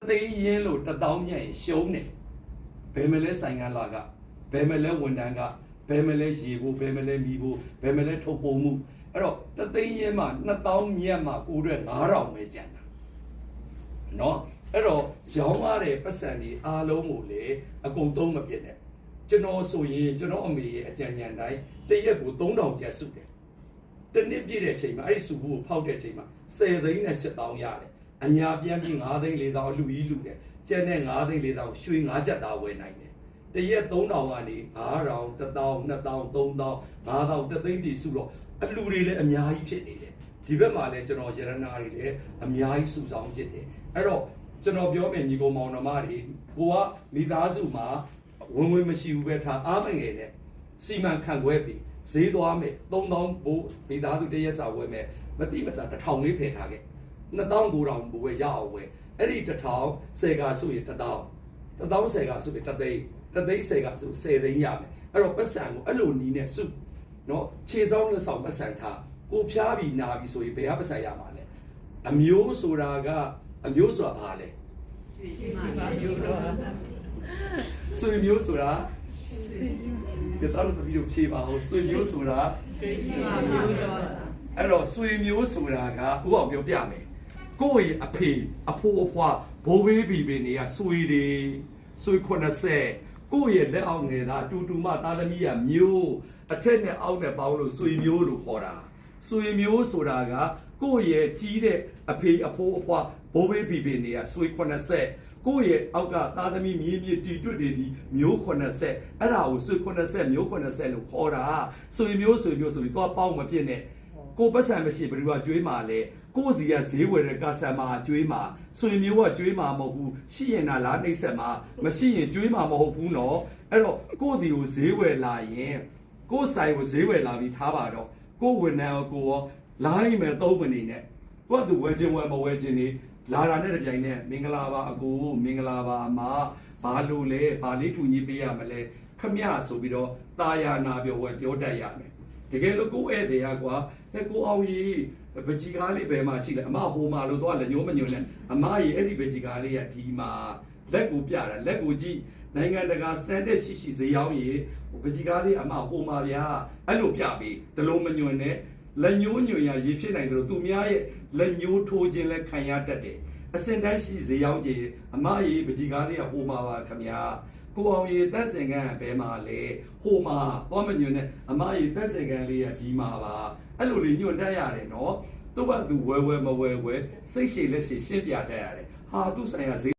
သိရင်လို့တသောမြတ်ရင်ရှုံးတယ်ဘယ်မလဲဆိုင်ကလာကဘယ်မလဲဝန်တန်းကဘယ်မလဲရေဖို့ဘယ်မလဲမီဖို့ဘယ်မလဲထုတ်ပုံမှုအဲ့တော့တသိရင်မှ2000မြတ်မှကိုယ်အတွက်9000ပဲကျန်တာနော်အဲ့တော့ရောင်းရတဲ့ပတ်စံဒီအားလုံးကိုလေအကုန်သုံးမပြည့်နဲ့ကျွန်တော်ဆိုရင်ကျွန်တော်အမေရဲ့အကြံဉာဏ်တိုင်းတရက်ကို3000ကျပ်စုတယ်တနည်းပြည့်တဲ့အချိန်မှာအဲ့ဒီစုဖို့ဖောက်တဲ့အချိန်မှာ10သိန်းနဲ့8000ရတယ်အညာပြန်ပြီး9သိန်း4000လူကြီးလူတယ်ကျန်တဲ့9သိန်း4000ရွှေ9ကျပ်သားဝယ်နိုင်တယ်တရက်3000ကနေ9000 1000 2000 3000 5000တသိန်းတည်စုတော့အလူတွေလည်းအများကြီးဖြစ်နေတယ်ဒီဘက်မှာလည်းကျွန်တော်ရတနာတွေလည်းအများကြီးစုဆောင်ဖြစ်တယ်အဲ့တော့ကျွန်တော်ပြောမယ်ညီကောင်မောင်နှမတွေကိုကမိသားစုမှာဝင်ဝင်မရှိဘူးပဲထားအားမငယ်နဲ့စီမံခန့်ခွဲပြီးဈေးသွားမယ်3000ဘိုးမိသားစုတရက်စာဝယ်မယ်မတိမတာ1000လေးဖယ်ထားခဲ့2900ဘိုးပဲရအောင်ဝယ်အဲ့ဒီ1000 10ကဆိုရင်1000 1000 10ကဆိုရင်3သိန်း3သိန်း10ကဆို10သိန်းရမယ်အဲ့တော့ပတ်စံကိုအဲ့လိုနီးနဲ့စုနော်ခြေဆောင်လက်ဆောင်ပတ်စံထားကိုဖျားပြီးနာပြီးဆိုရင်ဘယ်ဟာပတ်စံရမှာလဲအမျိုးဆိုတာကအမျိုးဆိုတာဘာလဲဆွေမျိုးဆိုတာဒီတော့တပီးကိုဖြေပါအောင်ဆွေမျိုးဆိုတာအဲ့တော့ဆွေမျိုးဆိုတာကဥပမာပြောပြမယ်ကိုယ့်ရဲ့အဖေအဖိုးအဖွားဘိုးဘေးဘီဘီတွေကဆွေတွေဆွေ80ကိုယ့်ရဲ့လက်အောက်ငယ်သားတူတူမသားသမီးရမျိုးအထက်နဲ့အောက်နဲ့ပေါင်းလို့ဆွေမျိုးလို့ခေါ်တာဆွေမျိုးဆိုတာကကိုယ့်ရဲ့ကြီးတဲ့အဖေအဖိုးအဖွားဘိုးဘေးဘီဘီတွေကဆွေ80ကိုယ့်ရဲ့အောက်ကသားသမီးမြေးတီတွတ်တွေဒီမျိုး80အဲ့ဒါကိုဆွေ80မျိုး80လို့ခေါ်တာဆွေမျိုးဆိုပြီးတော့ပေါင်းမဖြစ်နဲ့ကိုပတ်စံမရှိဘယ်သူကကျွေးမှာလဲကိုစီကဈေးဝယ်တဲ့ကာစတမာကျွေးမှာဆွေမျိုးကကျွေးမှာမဟုတ်ဘူးရှိရင်လားနှိမ့်ဆက်မှာမရှိရင်ကျွေးမှာမဟုတ်ဘူးနော်အဲ့တော့ကိုစီကိုဈေးဝယ်လာရင်ကိုဆိုင်ကိုဈေးဝယ်လာပြီးထားပါတော့ကိုဝန်ထမ်းကိုရောလိုင်းမယ်သုံးမနေနဲ့ကိုကသူဝယ်ခြင်းဝယ်မဝယ်ခြင်းနေလာတာနဲ့တပြိုင်နက်မင်္ဂလာပါအကိုမင်္ဂလာပါအမဘာလို့လဲဘာလေးထူကြီးပေးရမလဲခမရဆိုပြီးတော့တာယာနာပြောဝယ်ပြောတတ်ရမယ်တကယ်လို့ကိုဧည့်သည်ကွာကိုအောင်ကြီးပကြီးကားလေးဘယ်မှာရှိလဲအမဟိုမှာလို့တော့လည်းညိုးမညွန့်နဲ့အမကြီးအဲ့ဒီပကြီးကားလေးကဒီမှာလက်ကိုပြတာလက်ကိုကြည့်နိုင်ငံတကာ standard ရှိဈေးရောက်ရေးပကြီးကားလေးအမဟိုမှာဗျာအဲ့လိုပြပြီးတလုံးမညွန့်နဲ့လက်ညိုးညွန့်ရရေးဖြစ်နိုင်တယ်လို့သူများရဲ့လက်ညိုးထိုးခြင်းလဲခံရတတ်တယ်အစင်တန်းရှိဈေးရောက်ခြင်းအမကြီးပကြီးကားလေးကဟိုမှာပါခင်ဗျာကိုအောင်ရေတက်စင်ကန်ဘဲမှာလေဟိုမှာတော့မညွန့်နဲ့အမကြီးတက်စင်ကန်လေးကဒီမှာပါအဲ့လိုလေးညွန့်တတ်ရတယ်နော်သူ့ဘာသူဝဲမဝဲစိတ်ရှည်လက်ရှည်ရှင်းပြတတ်ရတယ်ဟာသူ့ဆိုင်ရာ